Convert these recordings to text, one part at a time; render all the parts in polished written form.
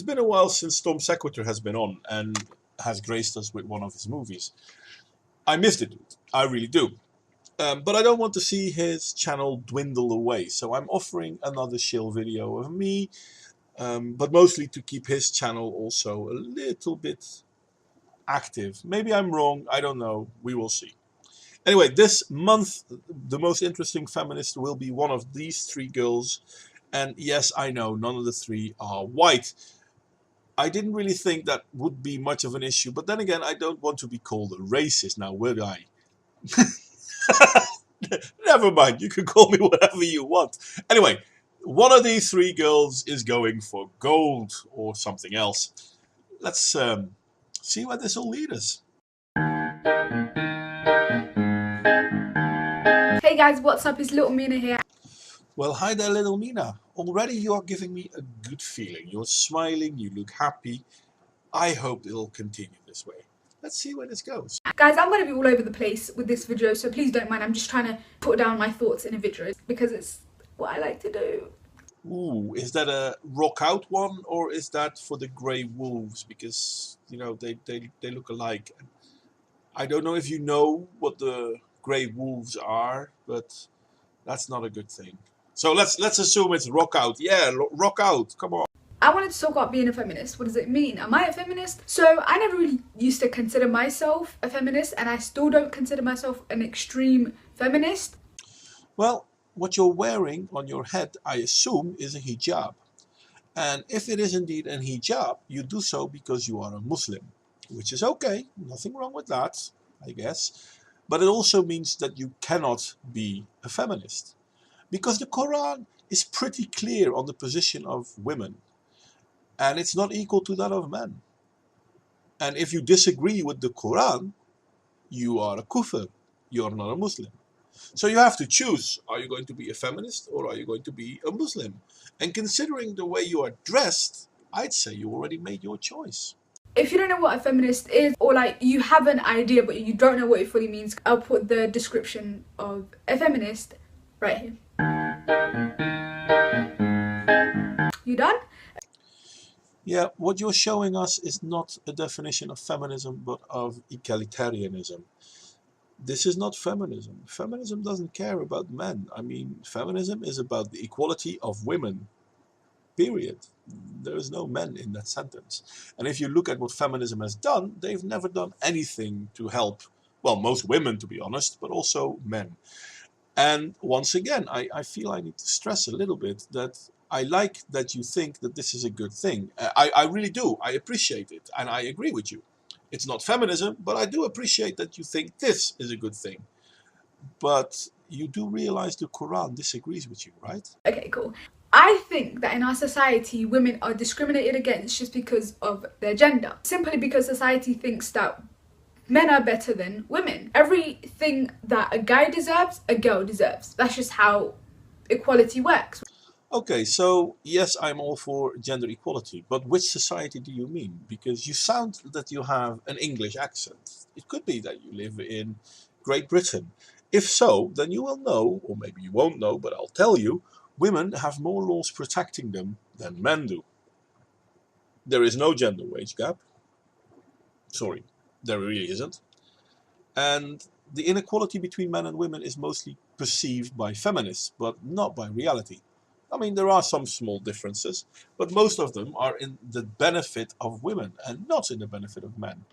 It's been a while since Tom Sequitor has been on and has graced us with one of his movies. I missed it, I really do. But I don't want to see his channel dwindle away, so I'm offering another shill video of me, but mostly to keep his channel also a little bit active. Maybe I'm wrong, I don't know, we will see. Anyway, this month the most interesting feminist will be one of these three girls, and yes, I know, none of the three are white. I didn't really think that would be much of an issue, but then again, I don't want to be called a racist now, would I? Never mind, you can call me whatever you want. Anyway, one of these three girls is going for gold or something else. Let's see where this will lead us. Hey guys, what's up? It's Little Mina here. Well, hi there, little Mina. Already you are giving me a good feeling. You're smiling, you look happy. I hope it'll continue this way. Let's see where this goes. Guys, I'm going to be all over the place with this video, so please don't mind. I'm just trying to put down my thoughts in a video because it's what I like to do. Ooh, is that a rock out one or is that for the grey wolves? Because, you know, they look alike. I don't know if you know what the grey wolves are, but that's not a good thing. So let's assume it's rock out. Yeah, rock out. Come on. I wanted to talk about being a feminist. What does it mean? Am I a feminist? So I never really used to consider myself a feminist, and I still don't consider myself an extreme feminist. Well, what you're wearing on your head, I assume, is a hijab. And if it is indeed an hijab, you do so because you are a Muslim, which is okay. Nothing wrong with that, I guess. But it also means that you cannot be a feminist, because the Quran is pretty clear on the position of women, and it's not equal to that of men. And if you disagree with the Quran, you are a kufr. You're not a Muslim. So you have to choose. Are you going to be a feminist or are you going to be a Muslim? And considering the way you are dressed, I'd say you already made your choice. If you don't know what a feminist is, or like you have an idea but you don't know what it fully means, I'll put the description of a feminist right here. You done? Yeah, what you're showing us is not a definition of feminism, but of egalitarianism. This is not feminism. Feminism doesn't care about men. I mean, feminism is about the equality of women, period. There is no men in that sentence. And if you look at what feminism has done, they've never done anything to help, well, most women, to be honest, but also men. And once again, I feel I need to stress a little bit that I like that you think that this is a good thing. I really do. I appreciate it. And I agree with you. It's not feminism, but I do appreciate that you think this is a good thing. But you do realize the Quran disagrees with you, right? Okay, cool. I think that in our society, women are discriminated against just because of their gender. Simply because society thinks that men are better than women. Everything that a guy deserves, a girl deserves. That's just how equality works. Okay, so yes, I'm all for gender equality, but which society do you mean? Because you sound that you have an English accent. It could be that you live in Great Britain. If so, then you will know, or maybe you won't know, but I'll tell you, women have more laws protecting them than men do. There is no gender wage gap. Sorry, there really isn't. And the inequality between men and women is mostly perceived by feminists, but not by reality. I mean, there are some small differences, but most of them are in the benefit of women and not in the benefit of men.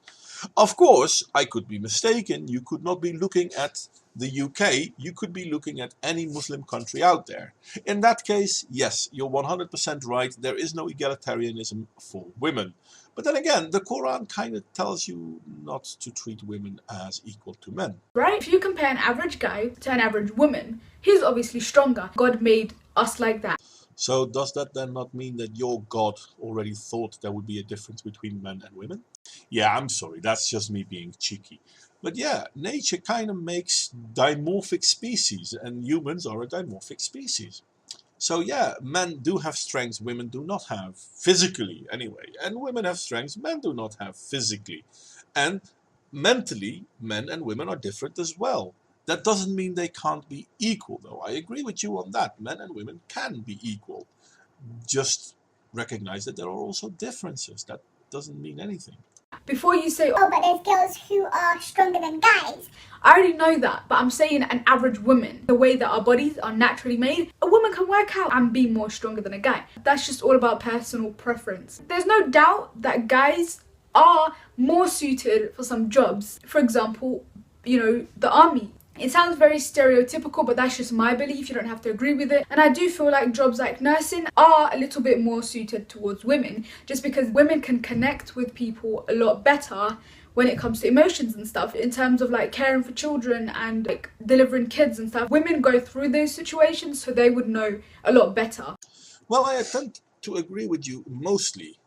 Of course, I could be mistaken. You could not be looking at the UK. You could be looking at any Muslim country out there. In that case, yes, you're 100% right. There is no egalitarianism for women. But then again, the Quran kind of tells you not to treat women as equal to men. Right? If you compare an average guy to an average woman, he's obviously stronger. God made us like that. So does that then not mean that your God already thought there would be a difference between men and women? Yeah, I'm sorry, that's just me being cheeky. But yeah, nature kind of makes dimorphic species, and humans are a dimorphic species. So yeah, men do have strengths women do not have, physically anyway. And women have strengths men do not have physically. And mentally, men and women are different as well. That doesn't mean they can't be equal, though. I agree with you on that. Men and women can be equal. Just recognize that there are also differences. That doesn't mean anything. Before you say, oh, but there's girls who are stronger than guys. I already know that, but I'm saying an average woman, the way that our bodies are naturally made, a woman can work out and be more stronger than a guy. That's just all about personal preference. There's no doubt that guys are more suited for some jobs. For example, the army. It sounds very stereotypical, but that's just my belief. You don't have to agree with it. And I do feel like jobs like nursing are a little bit more suited towards women, just because women can connect with people a lot better when it comes to emotions and stuff, in terms of like caring for children and like delivering kids and stuff. Women go through those situations, so they would know a lot better. Well, I tend to agree with you mostly.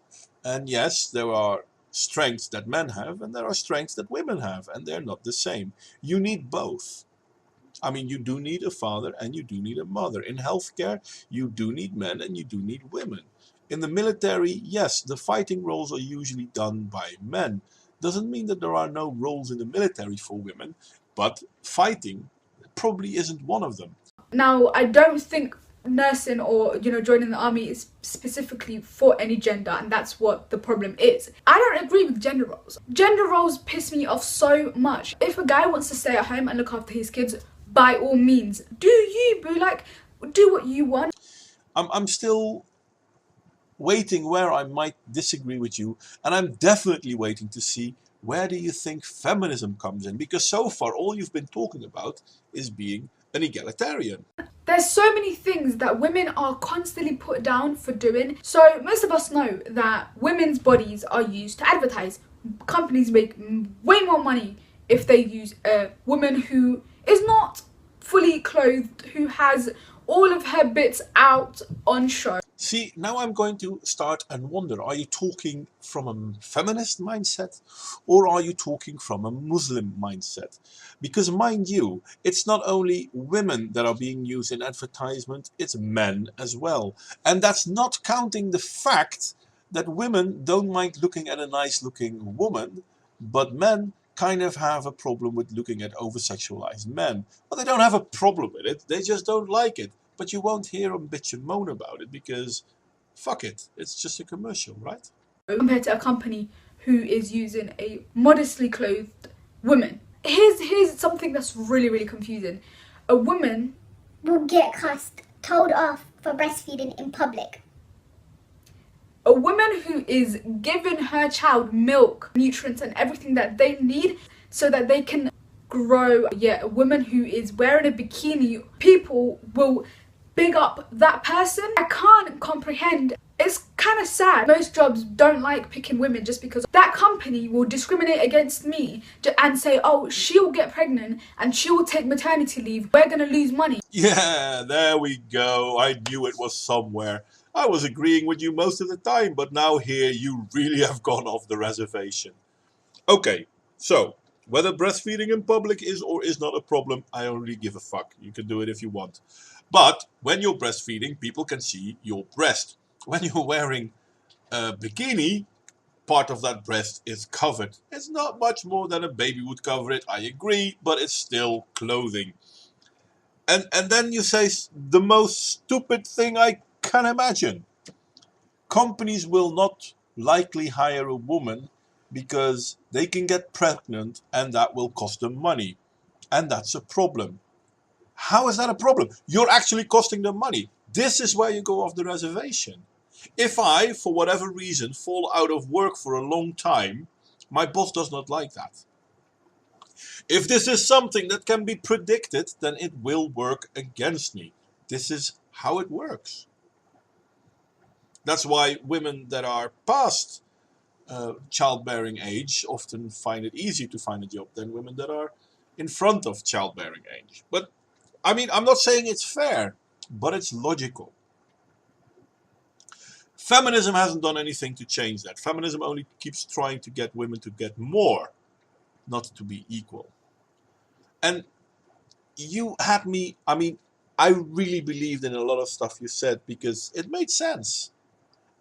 And yes, there are strengths that men have and there are strengths that women have, and they're not the same. You need both. I mean, you do need a father and you do need a mother. In healthcare, you do need men and you do need women. In the military, yes, the fighting roles are usually done by men. Doesn't mean that there are no roles in the military for women, but fighting probably isn't one of them. Now, I don't think nursing or joining the army is specifically for any gender, and that's what the problem is. I don't agree with gender roles. Gender roles piss me off so much. If a guy wants to stay at home and look after his kids, by all means, do you, boo. Like, do what you want. I'm still waiting where I might disagree with you, and I'm definitely waiting to see where do you think feminism comes in, because so far all you've been talking about is being an egalitarian. There's so many things that women are constantly put down for doing. So most of us know that women's bodies are used to advertise. Companies make way more money if they use a woman who is not fully clothed, who has all of her bits out on show. See, now I'm going to start and wonder, are you talking from a feminist mindset or are you talking from a Muslim mindset? Because mind you, it's not only women that are being used in advertisement, it's men as well. And that's not counting the fact that women don't mind looking at a nice looking woman, but men kind of have a problem with looking at over-sexualized men. Well, they don't have a problem with it, they just don't like it. But you won't hear them bitch and moan about it because, fuck it, it's just a commercial, right? Compared to a company who is using a modestly clothed woman. Here's something that's really, really confusing. A woman will get told off for breastfeeding in public. A woman who is giving her child milk, nutrients and everything that they need so that they can grow. Yeah, a woman who is wearing a bikini, people will big up that person. I can't comprehend. It's kind of sad. Most jobs don't like picking women just because that company will discriminate against me and say, oh, she'll get pregnant and she'll take maternity leave. We're going to lose money. Yeah, there we go. I knew it was somewhere. I was agreeing with you most of the time, but now here you really have gone off the reservation. Okay, so whether breastfeeding in public is or is not a problem, I don't really give a fuck. You can do it if you want. But when you're breastfeeding, people can see your breast. When you're wearing a bikini, part of that breast is covered. It's not much more than a baby would cover it, I agree, but it's still clothing. And then you say the most stupid thing I can imagine. Companies will not likely hire a woman because they can get pregnant and that will cost them money. And that's a problem. How is that a problem? You're actually costing them money. This is where you go off the reservation. If I, for whatever reason, fall out of work for a long time, my boss does not like that. If this is something that can be predicted, then it will work against me. This is how it works. That's why women that are past childbearing age often find it easier to find a job than women that are in front of childbearing age. But I mean, I'm not saying it's fair, but it's logical. Feminism hasn't done anything to change that. Feminism only keeps trying to get women to get more, not to be equal. And you had me, I mean, I really believed in a lot of stuff you said because it made sense.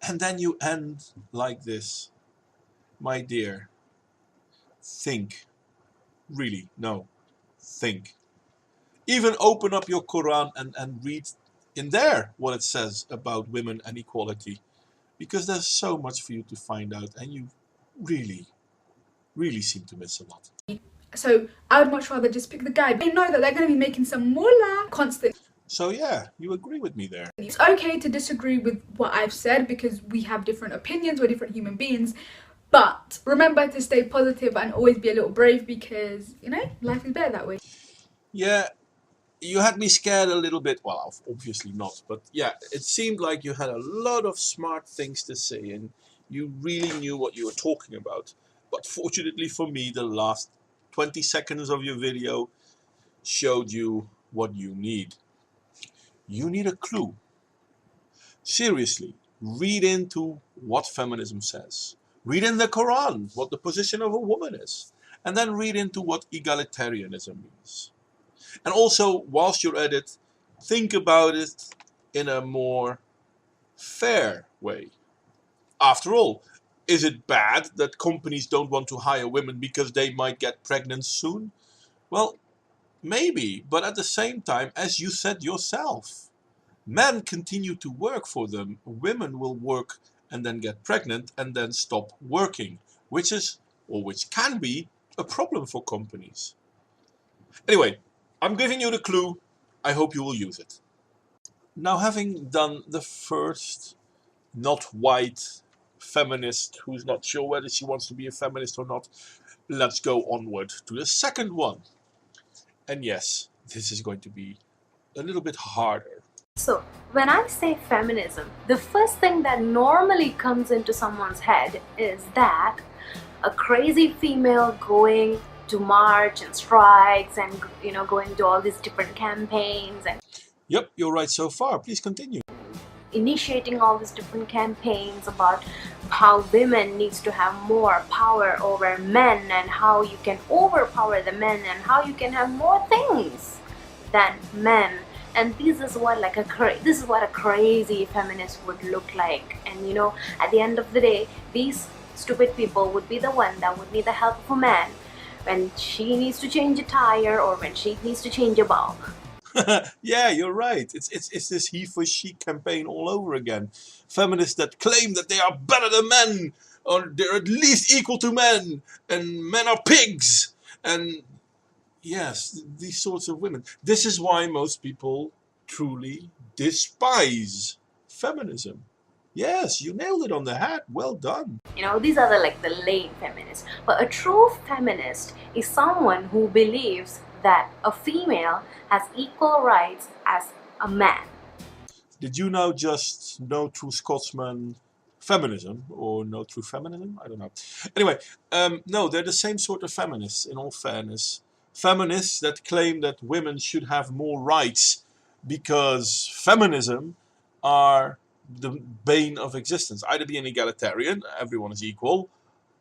And then you end like this. My dear, think. Really, no, think. Even open up your Quran and read in there what it says about women and equality. because there's so much for you to find out, and you really, really seem to miss a lot. So I would much rather just pick the guy. They know that they're going to be making some moolah constantly. So yeah, you agree with me there. It's okay to disagree with what I've said because we have different opinions, we're different human beings. But remember to stay positive and always be a little brave because, you know, life is better that way. Yeah, you had me scared a little bit. Well, obviously not. But yeah, it seemed like you had a lot of smart things to say and you really knew what you were talking about. But fortunately for me, the last 20 seconds of your video showed you what you need. You need a clue. Seriously, read into what feminism says. Read in the Quran what the position of a woman is. And then read into what egalitarianism means. And also, whilst you're at it, think about it in a more fair way. After all, is it bad that companies don't want to hire women because they might get pregnant soon? Well, maybe, but at the same time, as you said yourself, men continue to work for them. Women will work and then get pregnant and then stop working, which can be a problem for companies. Anyway, I'm giving you the clue. I hope you will use it. Now, having done the first not white feminist who's not sure whether she wants to be a feminist or not, let's go onward to the second one. And yes, this is going to be a little bit harder. So, when I say feminism, the first thing that normally comes into someone's head is that a crazy female going to march and strikes and, you know, going to all these different campaigns and Yep, you're right so far. Please continue. initiating all these different campaigns about how women needs to have more power over men and how you can overpower the men and how you can have more things than men. And this is what a crazy feminist would look like. And you know, at the end of the day, these stupid people would be the one that would need the help of a man when she needs to change a tire or when she needs to change a bulb. Yeah, you're right. It's this he for she campaign all over again. Feminists that claim that they are better than men, or they're at least equal to men, and men are pigs, and yes, these sorts of women. This is why most people truly despise feminism. Yes, you nailed it on the head. Well done. You know, these are the lame feminists. But a true feminist is someone who believes that a female has equal rights as a man. Did you now just know true Scotsman feminism or no true feminism? I don't know. Anyway, no, they're the same sort of feminists, in all fairness. Feminists that claim that women should have more rights because feminism are the bane of existence. Either be an egalitarian, everyone is equal,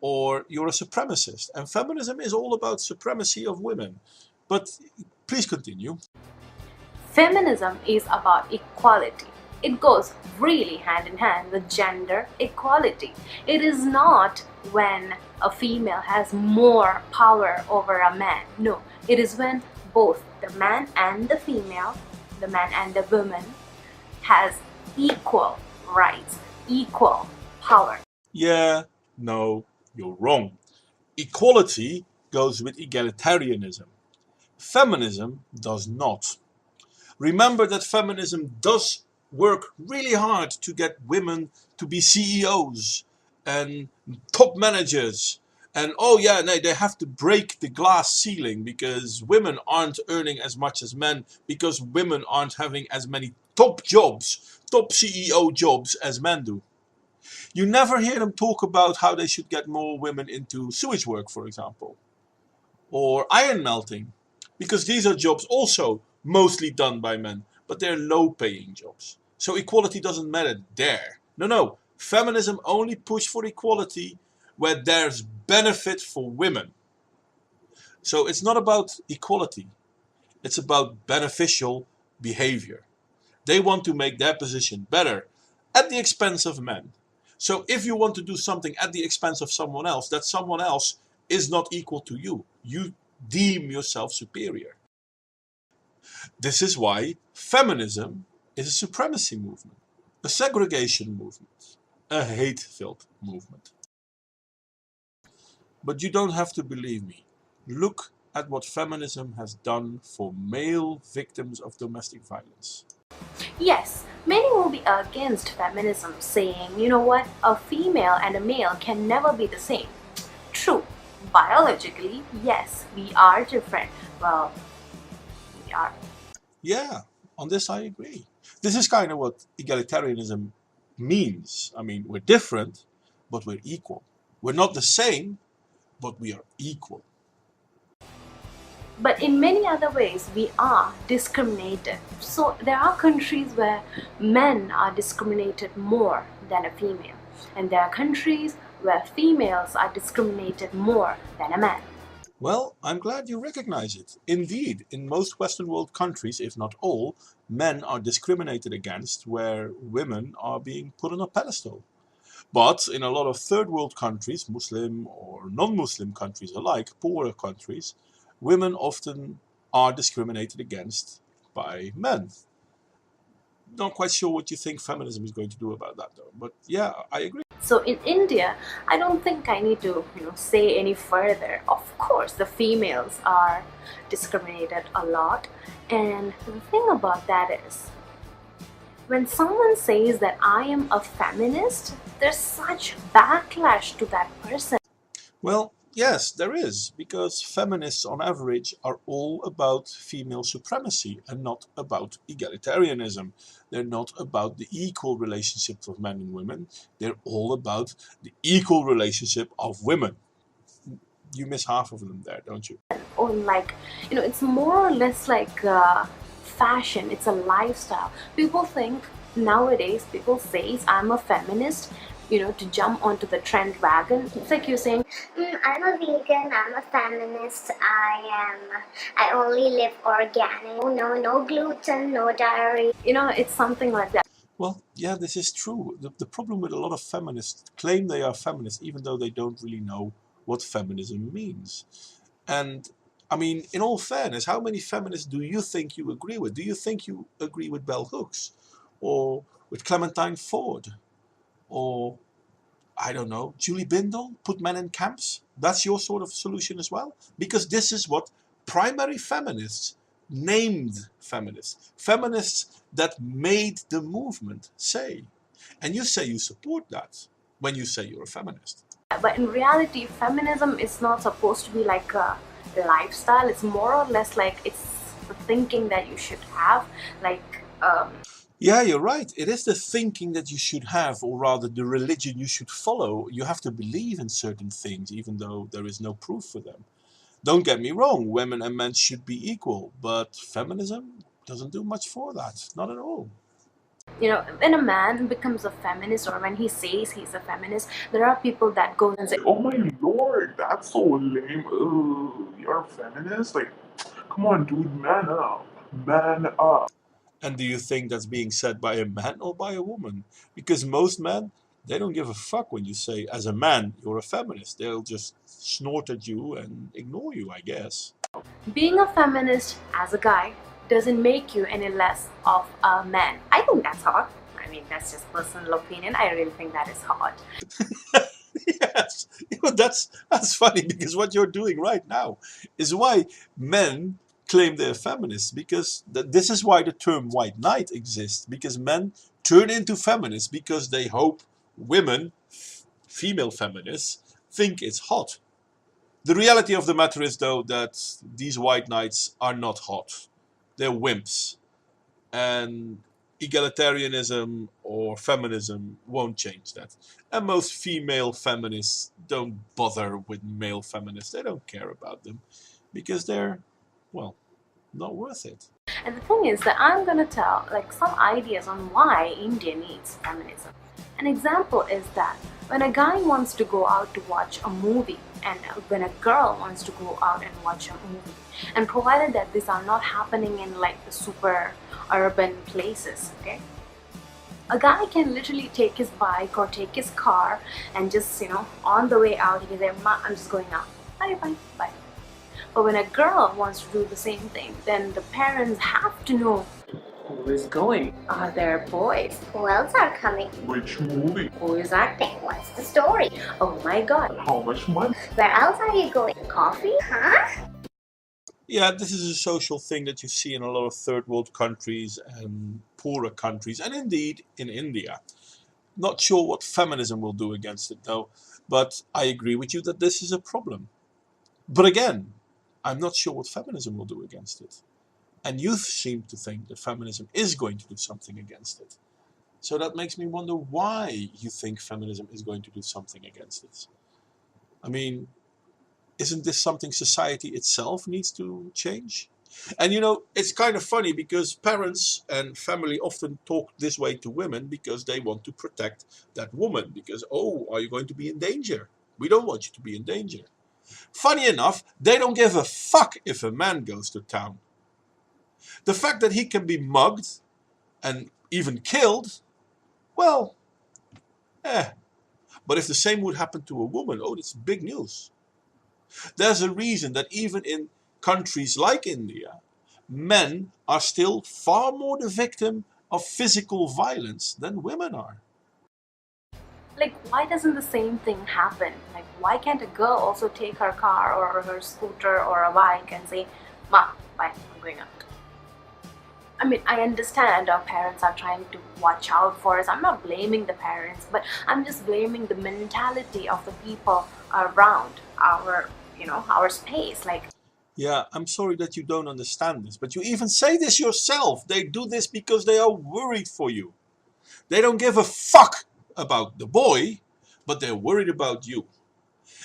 or you're a supremacist. And feminism is all about supremacy of women. But please continue. Feminism is about equality. It goes really hand in hand with gender equality. It is not when a female has more power over a man. No, it is when both the man and the female, the man and the woman, has equal rights, equal power. Yeah, no, you're wrong. Equality goes with egalitarianism. Feminism does not. Remember that feminism does work really hard to get women to be CEOs and top managers. And oh yeah, no, they have to break the glass ceiling because women aren't earning as much as men, because women aren't having as many top jobs, top CEO jobs as men do. You never hear them talk about how they should get more women into sewage work, for example, or iron melting, because these are jobs also mostly done by men, but they're low-paying jobs. So equality doesn't matter there. No. Feminism only push for equality where there's benefit for women. So it's not about equality. It's about beneficial behavior. They want to make their position better at the expense of men. So if you want to do something at the expense of someone else, that someone else is not equal to you. You deem yourself superior. This is why feminism is a supremacy movement, a segregation movement. a hate-filled movement. But you don't have to believe me. Look at what feminism has done for male victims of domestic violence. Yes, many will be against feminism, saying, you know what, a female and a male can never be the same. True, biologically, yes, we are different. Well, we are. Yeah, on this I agree. This is kind of what egalitarianism means. I mean, we're different, but we're equal. We're not the same, but we are equal. But in many other ways, we are discriminated. So there are countries where men are discriminated more than a female. And there are countries where females are discriminated more than a man. Well, I'm glad you recognize it. Indeed, in most Western world countries, if not all, men are discriminated against where women are being put on a pedestal. But in a lot of third world countries, Muslim or non-Muslim countries alike, poorer countries, women often are discriminated against by men. Not quite sure what you think feminism is going to do about that though, but yeah, I agree. So in India, I don't think I need to, say any further. Of course, the females are discriminated a lot. And the thing about that is, when someone says that I am a feminist, there's such backlash to that person. Well, yes, there is, because feminists on average are all about female supremacy and not about egalitarianism. They're not about the equal relationship of men and women. They're all about the equal relationship of women. You miss half of them there, don't you? Or it's more or less like fashion. It's a lifestyle. People think nowadays, people say I'm a feminist, to jump onto the trend wagon. It's like you're saying, I'm a vegan, I'm a feminist, I only live organic, no gluten, no dairy. it's something like that. Well, yeah, this is true. The problem with a lot of feminists claim they are feminists even though they don't really know what feminism means. And I mean, in all fairness, how many feminists do you think you agree with? Do you think you agree with Bell Hooks? Or with Clementine Ford? Or, I don't know, Julie Bindel? Put men in camps? That's your sort of solution as well? Because this is what primary feminists, named feminists, feminists that made the movement say. And you say you support that when you say you're a feminist. But in reality, feminism is not supposed to be like a lifestyle. It's more or less like it's the thinking that you should have. Yeah, you're right. It is the thinking that you should have, or rather the religion you should follow. You have to believe in certain things, even though there is no proof for them. Don't get me wrong, women and men should be equal, but feminism doesn't do much for that. Not at all. When a man becomes a feminist, or when he says he's a feminist, there are people that go and say, Oh my lord, that's so lame. Ugh, you're a feminist? Like, come on, dude, man up. Man up. And do you think that's being said by a man or by a woman? Because most men, they don't give a fuck when you say, as a man, you're a feminist. They'll just snort at you and ignore you, I guess. being a feminist as a guy doesn't make you any less of a man. I think that's hot. I mean, that's just personal opinion. I really think that is hot. Yes, that's funny, because what you're doing right now is why men claim they're feminists, because this is why the term white knight exists, because men turn into feminists because they hope women, female feminists, think it's hot. The reality of the matter is, though, that these white knights are not hot. They're wimps. And egalitarianism or feminism won't change that. And most female feminists don't bother with male feminists. They don't care about them because they're, well, not worth it. And the thing is that I'm gonna tell some ideas on why India needs feminism. An example is that when a guy wants to go out to watch a movie, and when a girl wants to go out and watch a movie, and provided that these are not happening in the super urban places, okay? A guy can literally take his bike or take his car and just, on the way out, he can say, "Ma, I'm just going out. Bye, bye, bye." But when a girl wants to do the same thing, then the parents have to know Who is going? Are there boys? Who else are coming? Which movie? Who is acting? What's the story? Oh my god. How much money? Where else are you going? Coffee? Huh? Yeah, this is a social thing that you see in a lot of third world countries and poorer countries, and indeed in India. Not sure what feminism will do against it though, but I agree with you that this is a problem. But again, I'm not sure what feminism will do against it. And you seem to think that feminism is going to do something against it. So that makes me wonder why you think feminism is going to do something against it. I mean, isn't this something society itself needs to change? And you know, it's kind of funny because parents and family often talk this way to women because they want to protect that woman. Because, oh, are you going to be in danger? We don't want you to be in danger. Funny enough, they don't give a fuck if a man goes to town. The fact that he can be mugged and even killed, well, But if the same would happen to a woman, oh, that's big news. There's a reason that even in countries like India, men are still far more the victim of physical violence than women are. Like, why doesn't the same thing happen? Like, why can't a girl also take her car or her scooter or a bike and say, Ma, bye, I'm going out? I mean, I understand our parents are trying to watch out for us. I'm not blaming the parents, but I'm just blaming the mentality of the people around our space. Like, Yeah, I'm sorry that you don't understand this, but you even say this yourself. They do this because they are worried for you. They don't give a fuck about the boy, but they're worried about you.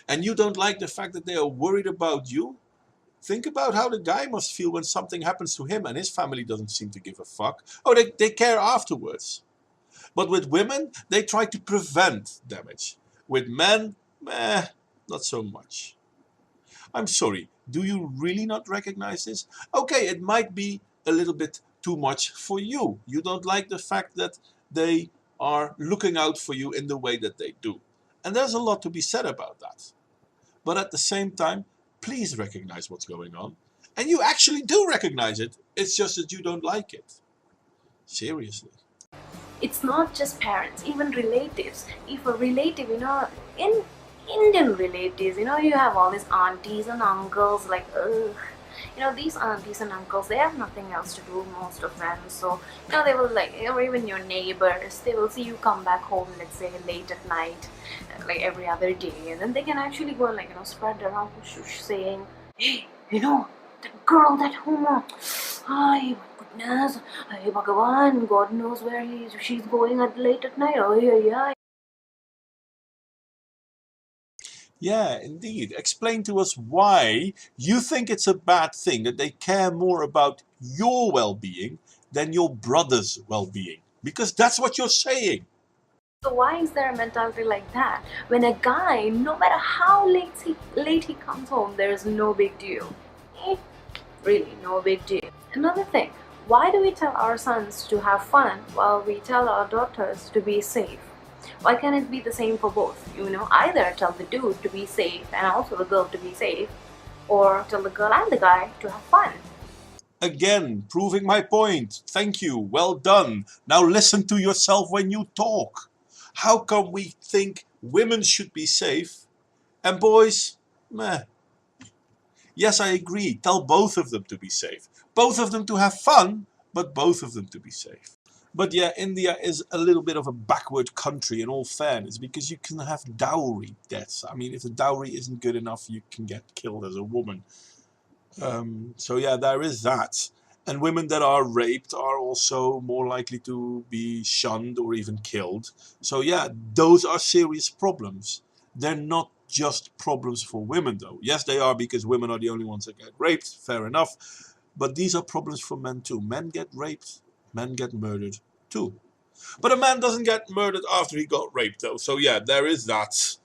And you don't like the fact that they are worried about you? Think about how the guy must feel when something happens to him and his family doesn't seem to give a fuck. Oh, they care afterwards. But with women, they try to prevent damage. With men, not so much. I'm sorry, do you really not recognize this? Okay, it might be a little bit too much for you. You don't like the fact that they are looking out for you in the way that they do. And there's a lot to be said about that. But at the same time, please recognize what's going on. And you actually do recognize it. It's just that you don't like it. Seriously. it's not just parents, even relatives. If a relative, in Indian relatives, you have all these aunties and uncles, like, ugh. These aunties and uncles, they have nothing else to do, most of them. So, they will, like, or even your neighbors, they will see you come back home, let's say, late at night, like every other day. And then they can actually go and, like, spread around, saying, hey, that girl, that Huma, ay, my goodness, ay, Bhagavan, God knows where she's going late at night. Oh, yeah. Yeah, indeed. Explain to us why you think it's a bad thing that they care more about your well-being than your brother's well-being. Because that's what you're saying. So why is there a mentality like that? When a guy, no matter how late he comes home, there is no big deal. Really, no big deal. Another thing, why do we tell our sons to have fun while we tell our daughters to be safe? Why can't it be the same for both? Either tell the dude to be safe and also the girl to be safe, or tell the girl and the guy to have fun. Again, proving my point. Thank you. Well done. Now listen to yourself when you talk. How come we think women should be safe and boys, meh? Yes, I agree. Tell both of them to be safe. Both of them to have fun, but both of them to be safe. But yeah, India is a little bit of a backward country in all fairness, because you can have dowry deaths. I mean, if the dowry isn't good enough, you can get killed as a woman. So yeah, there is that. And women that are raped are also more likely to be shunned or even killed. So yeah, those are serious problems. They're not just problems for women though. Yes, they are, because women are the only ones that get raped, fair enough. But these are problems for men too. Men get raped, men get murdered too. But a man doesn't get murdered after he got raped though. So yeah, there is that.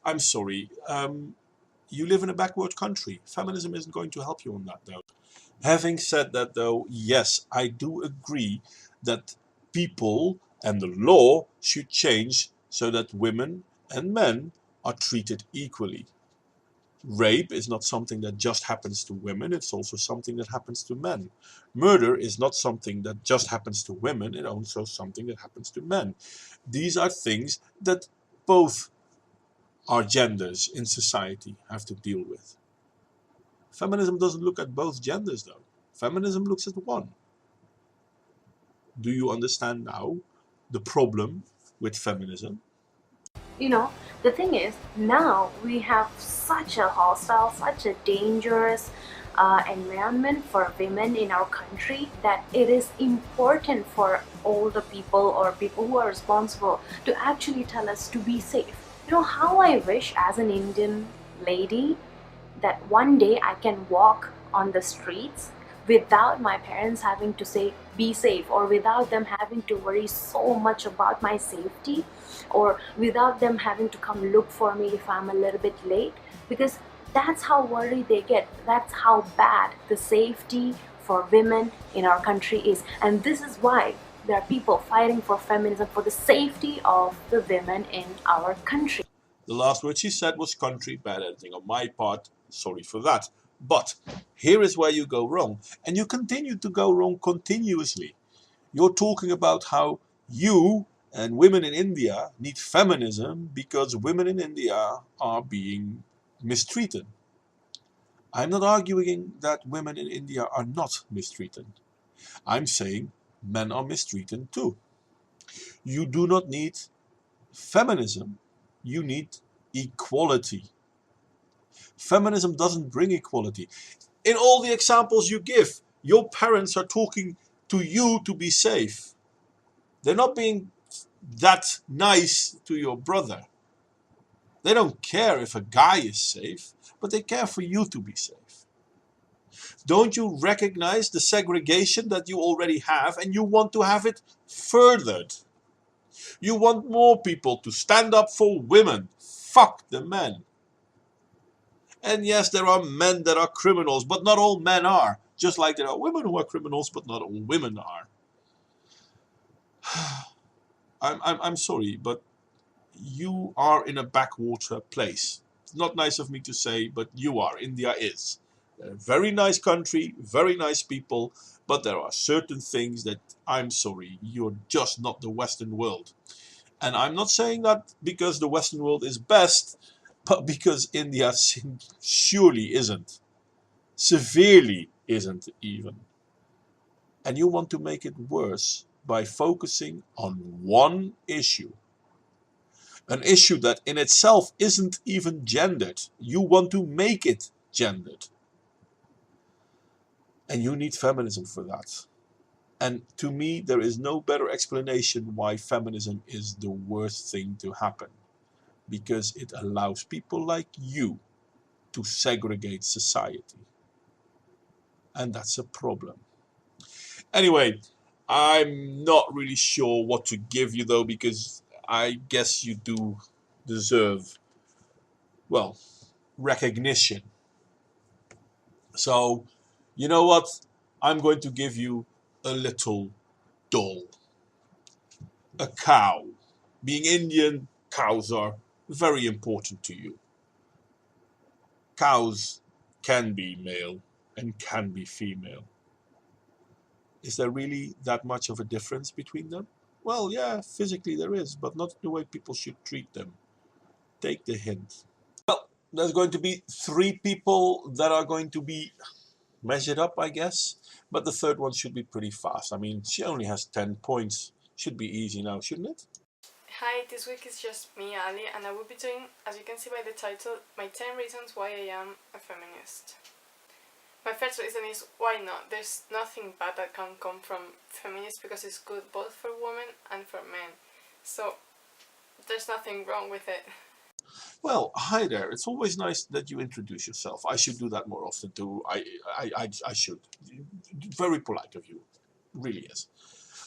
I'm sorry. You live in a backward country. Feminism isn't going to help you on that though. Having said that though, yes, I do agree that people and the law should change so that women and men are treated equally. Rape is not something that just happens to women, it's also something that happens to men. Murder is not something that just happens to women, it's also something that happens to men. These are things that both our genders in society have to deal with. Feminism doesn't look at both genders though. Feminism looks at one. Do you understand now the problem with feminism? You know, the thing is, now we have such a hostile, such a dangerous environment for women in our country that it is important for all the people or people who are responsible to actually tell us to be safe. You know how I wish as an Indian lady that one day I can walk on the streets without my parents having to say be safe, or without them having to worry so much about my safety, or without them having to come look for me if I'm a little bit late, because that's how worried they get. That's how bad the safety for women in our country is. And this is why there are people fighting for feminism, for the safety of the women in our country. The last word she said was country. Bad editing on my part. Sorry for that. But here is where you go wrong. And you continue to go wrong continuously. You're talking about how you and women in India need feminism because women in India are being mistreated. I'm not arguing that women in India are not mistreated. I'm saying men are mistreated too. You do not need feminism. You need equality. Feminism doesn't bring equality. In all the examples you give, your parents are talking to you to be safe. They're not being that nice to your brother. They don't care if a guy is safe, but they care for you to be safe. Don't you recognize the segregation that you already have, and you want to have it furthered? You want more people to stand up for women. Fuck the men. And yes, there are men that are criminals, but not all men are. Just like there are women who are criminals, but not all women are. I'm sorry, but you are in a backwater place. It's not nice of me to say, but you are. India is. A very nice country, very nice people, but there are certain things that, I'm sorry, you're just not the Western world. And I'm not saying that because the Western world is best, but because India surely isn't. Severely isn't even. And you want to make it worse by focusing on one issue. An issue that in itself isn't even gendered. You want to make it gendered. And you need feminism for that. And to me, there is no better explanation why feminism is the worst thing to happen. Because it allows people like you to segregate society. And that's a problem. Anyway, I'm not really sure what to give you though, because I guess you do deserve, well, recognition. So, you know what? I'm going to give you a little doll. A cow. Being Indian, cows are very important to you. Cows can be male and can be female. Is there really that much of a difference between them? Well, yeah, physically there is, but not the way people should treat them. Take the hint. Well, there's going to be 3 people that are going to be measured up, I guess. But the third one should be pretty fast. I mean, she only has 10 points. Should be easy now, shouldn't it? Hi, this week is just me, Ali, and I will be doing, as you can see by the title, my 10 reasons why I am a feminist. My first reason is why not? There's nothing bad that can come from feminists because it's good both for women and for men. So there's nothing wrong with it. Well, hi there. It's always nice that you introduce yourself. I should do that more often too. I should. Very polite of you. Really is.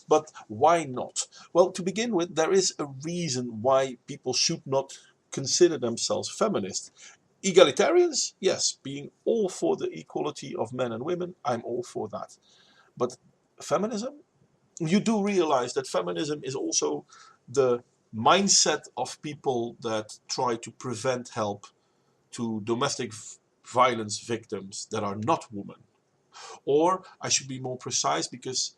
But why not? Well, to begin with, there is a reason why people should not consider themselves feminists. Egalitarians, yes, being all for the equality of men and women, I'm all for that. But feminism? You do realize that feminism is also the mindset of people that try to prevent help to domestic violence victims that are not women. Or I should be more precise, because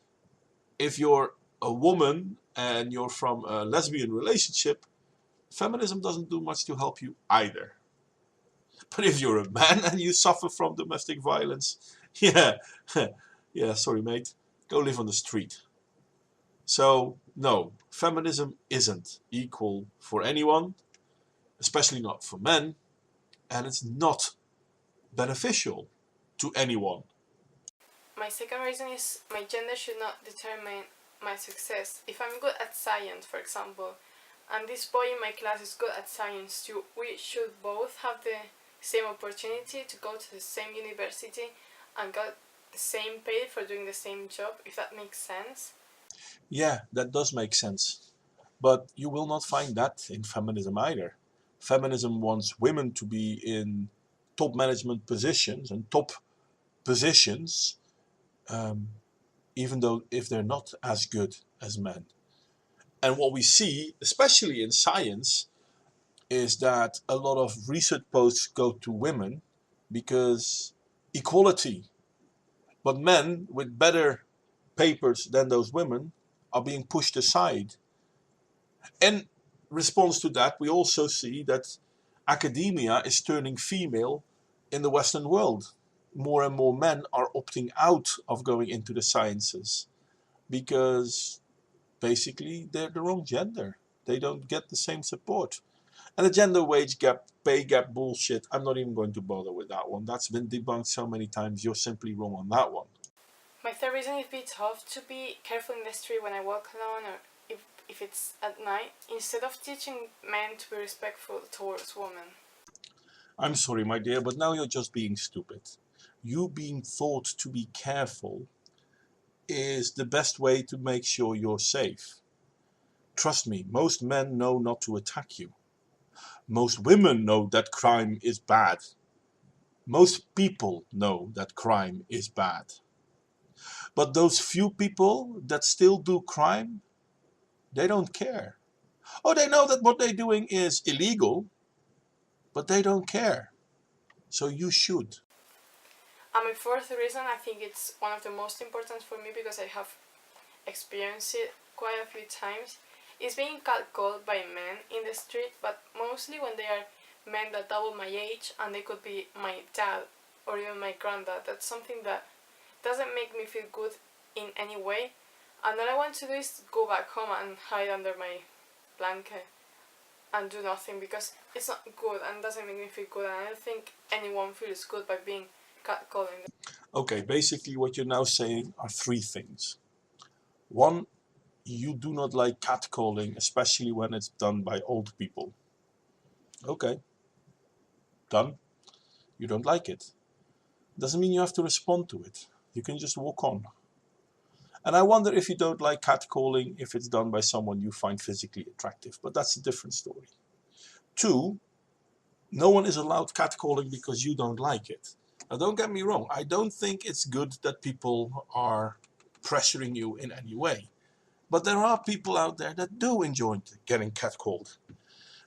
if you're a woman and you're from a lesbian relationship, feminism doesn't do much to help you either. But if you're a man and you suffer from domestic violence, yeah, yeah, sorry mate, go live on the street. So no, feminism isn't equal for anyone, especially not for men, and it's not beneficial to anyone. My second reason is my gender should not determine my success. If I'm good at science, for example, and this boy in my class is good at science too, we should both have the same opportunity to go to the same university and get the same pay for doing the same job, if that makes sense. Yeah, that does make sense. But you will not find that in feminism either. Feminism wants women to be in top management positions and top positions, even though if they're not as good as men. And what we see, especially in science, is that a lot of research posts go to women because equality. But men with better papers than those women are being pushed aside. In response to that, we also see that academia is turning female in the Western world. More and more men are opting out of going into the sciences because basically they're the wrong gender. They don't get the same support. And the gender wage gap, pay gap bullshit, I'm not even going to bother with that one. That's been debunked so many times, you're simply wrong on that one. My third reason is be tough to be careful in the street when I walk alone, or if it's at night, instead of teaching men to be respectful towards women. I'm sorry, my dear, but now you're just being stupid. You being taught to be careful is the best way to make sure you're safe. Trust me, most men know not to attack you. Most women know that crime is bad. Most people know that crime is bad. But those few people that still do crime, they don't care. Oh, they know that what they're doing is illegal, but they don't care. So you should. And my fourth reason, I think it's one of the most important for me because I have experienced it quite a few times, is being catcalled by men in the street, but mostly when they are men that double my age and they could be my dad or even my granddad. That's something that doesn't make me feel good in any way, and all I want to do is go back home and hide under my blanket and do nothing because it's not good and doesn't make me feel good, and I don't think anyone feels good by being catcalling. Okay, basically what you're now saying are three things. One, you do not like catcalling, especially when it's done by old people. Okay, done. You don't like it. Doesn't mean you have to respond to it. You can just walk on. And I wonder if you don't like catcalling if it's done by someone you find physically attractive, but that's a different story. Two, no one is allowed catcalling because you don't like it. Now don't get me wrong, I don't think it's good that people are pressuring you in any way. But there are people out there that do enjoy getting catcalled.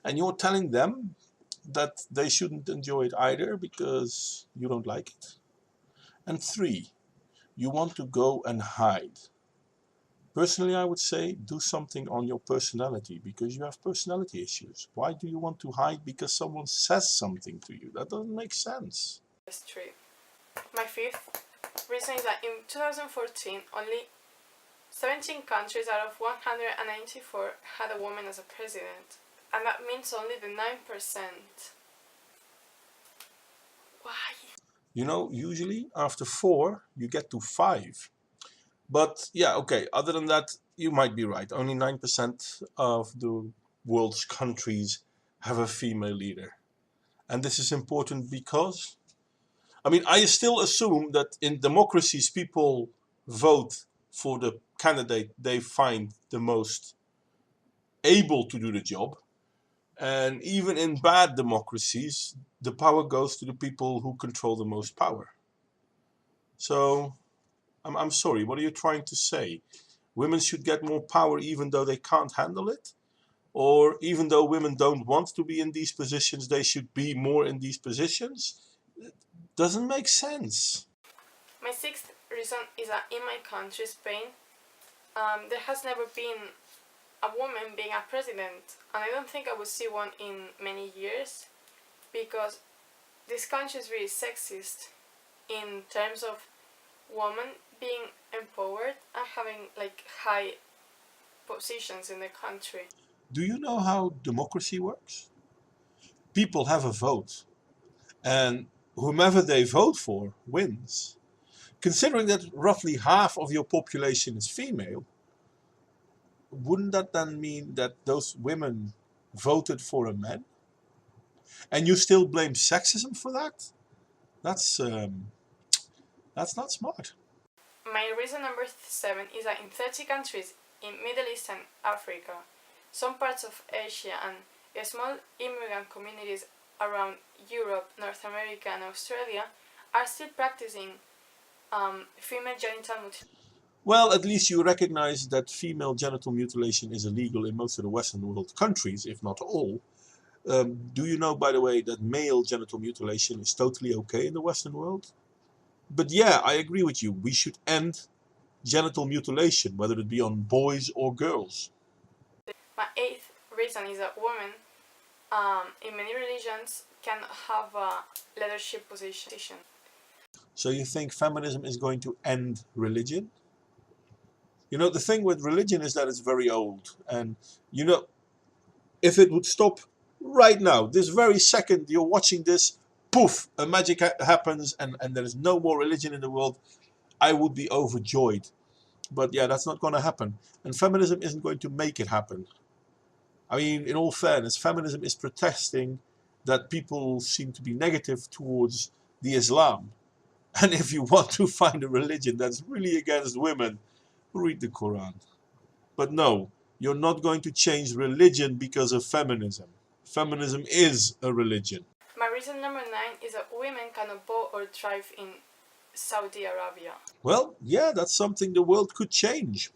And you're telling them that they shouldn't enjoy it either because you don't like it. And three, you want to go and hide. Personally, I would say do something on your personality because you have personality issues. Why do you want to hide because someone says something to you? That doesn't make sense. That's true. My fifth reason is that in 2014, only 17 countries out of 194 had a woman as a president, and that means only the 9%. Why? You know, usually after 4, you get to 5. But yeah, okay, other than that, you might be right. Only 9% of the world's countries have a female leader. And this is important because, I mean, I still assume that in democracies, people vote for the candidate they find the most able to do the job. And even in bad democracies, the power goes to the people who control the most power. So, I'm sorry, what are you trying to say? Women should get more power even though they can't handle it? Or even though women don't want to be in these positions, they should be more in these positions. It doesn't make sense. My sixth reason is that in my country, Spain, there has never been a woman being a president, and I don't think I will see one in many years, because this country is really sexist in terms of women being empowered and having like high positions in the country. Do you know how democracy works? People have a vote, and whomever they vote for wins. Considering that roughly half of your population is female, wouldn't that then mean that those women voted for a man? And you still blame sexism for that? That's not smart. My reason number 7 is that in 30 countries in Middle East and Africa, some parts of Asia, and small immigrant communities around Europe, North America, and Australia are still practicing female genital mutilation. Well, at least you recognize that female genital mutilation is illegal in most of the Western world countries, if not all. Do you know, by the way, that male genital mutilation is totally okay in the Western world? But yeah, I agree with you. We should end genital mutilation, whether it be on boys or girls. My 8th reason is that women in many religions can have a leadership position. So you think feminism is going to end religion? You know, the thing with religion is that it's very old. And, you know, if it would stop right now, this very second you're watching this, poof, a magic happens and there is no more religion in the world, I would be overjoyed. But yeah, that's not going to happen. And feminism isn't going to make it happen. I mean, in all fairness, feminism is protesting that people seem to be negative towards the Islam. And if you want to find a religion that's really against women, read the Quran. But no, you're not going to change religion because of feminism. Feminism is a religion. My reason number 9 is that women cannot vote or thrive in Saudi Arabia. Well, yeah, that's something the world could change.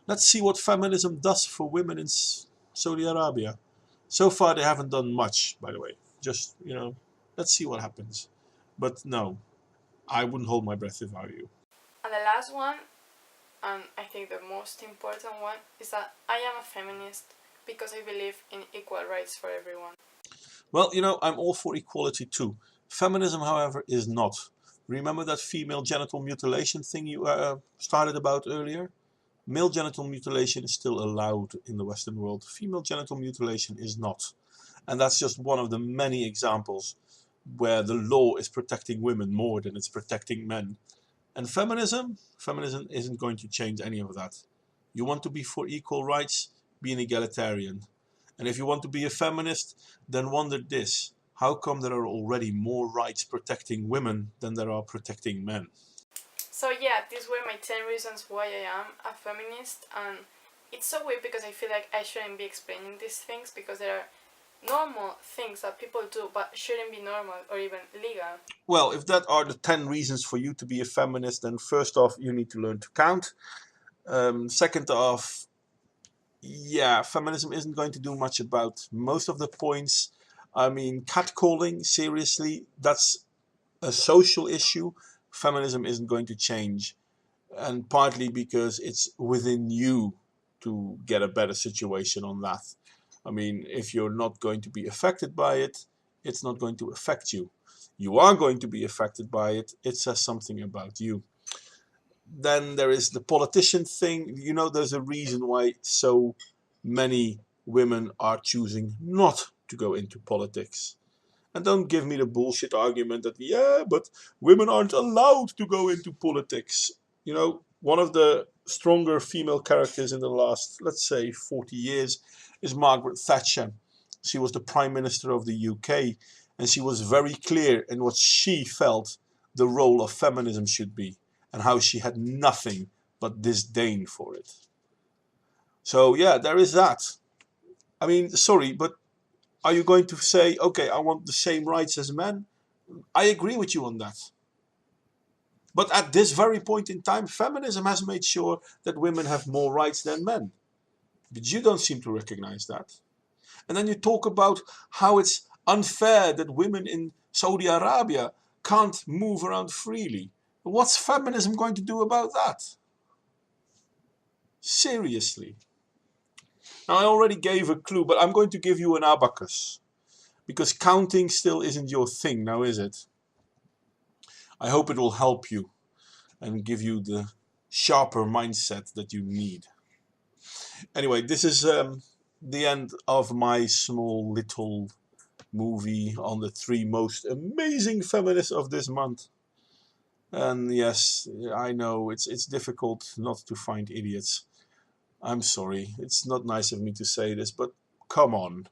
Let's see what feminism does for women in Saudi Arabia. So far they haven't done much, by the way. Just, you know, let's see what happens. But no, I wouldn't hold my breath if I were you. And the last one, and I think the most important one, is that I am a feminist because I believe in equal rights for everyone. Well, you know, I'm all for equality too. Feminism, however, is not. Remember that female genital mutilation thing you started about earlier? Male genital mutilation is still allowed in the Western world. Female genital mutilation is not. And that's just one of the many examples where the law is protecting women more than it's protecting men. And feminism isn't going to change any of that. You want to be for equal rights, be an egalitarian. And if you want to be a feminist, then wonder this. How come there are already more rights protecting women than there are protecting men? So yeah, these were my 10 reasons why I am a feminist, and it's so weird because I feel like I shouldn't be explaining these things because there are normal things that people do but shouldn't be normal or even legal. Well, if that are the 10 reasons for you to be a feminist, then first off, you need to learn to count. Second off, yeah, feminism isn't going to do much about most of the points. I mean, catcalling, seriously, that's a social issue. Feminism isn't going to change. And partly because it's within you to get a better situation on that. I mean, if you're not going to be affected by it, it's not going to affect you. You are going to be affected by it, it says something about you. Then there is the politician thing. You know, there's a reason why so many women are choosing not to go into politics. And don't give me the bullshit argument that, yeah, but women aren't allowed to go into politics. You know, one of the stronger female characters in the last, let's say, 40 years is Margaret Thatcher. She was the Prime Minister of the UK, and she was very clear in what she felt the role of feminism should be, and how she had nothing but disdain for it. So yeah, there is that. I mean, sorry, but are you going to say, okay, I want the same rights as men? I agree with you on that. But at this very point in time, feminism has made sure that women have more rights than men. But you don't seem to recognize that. And then you talk about how it's unfair that women in Saudi Arabia can't move around freely. What's feminism going to do about that? Seriously. Now, I already gave a clue, but I'm going to give you an abacus. Because counting still isn't your thing, now is it? I hope it will help you and give you the sharper mindset that you need. Anyway, this is the end of my small little movie on the 3 most amazing feminists of this month. And yes, I know it's difficult not to find idiots. I'm sorry, it's not nice of me to say this, but come on.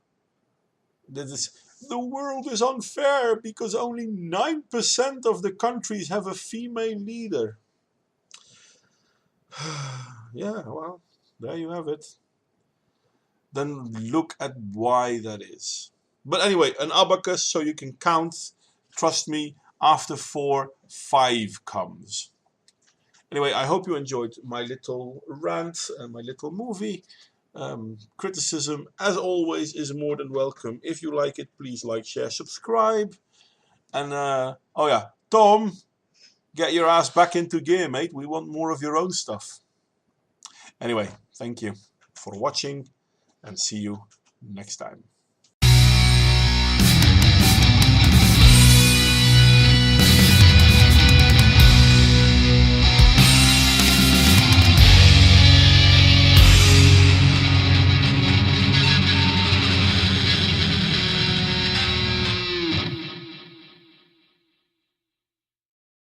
The world is unfair because only 9% of the countries have a female leader. Yeah, well, there you have it. Then look at why that is. But anyway, an abacus so you can count. Trust me, after 4, 5 comes. Anyway, I hope you enjoyed my little rant and my little movie. Criticism, as always, is more than welcome. If you like it, please like, share, subscribe. And, oh yeah, Tom, get your ass back into gear, mate. We want more of your own stuff. Anyway, thank you for watching and see you next time.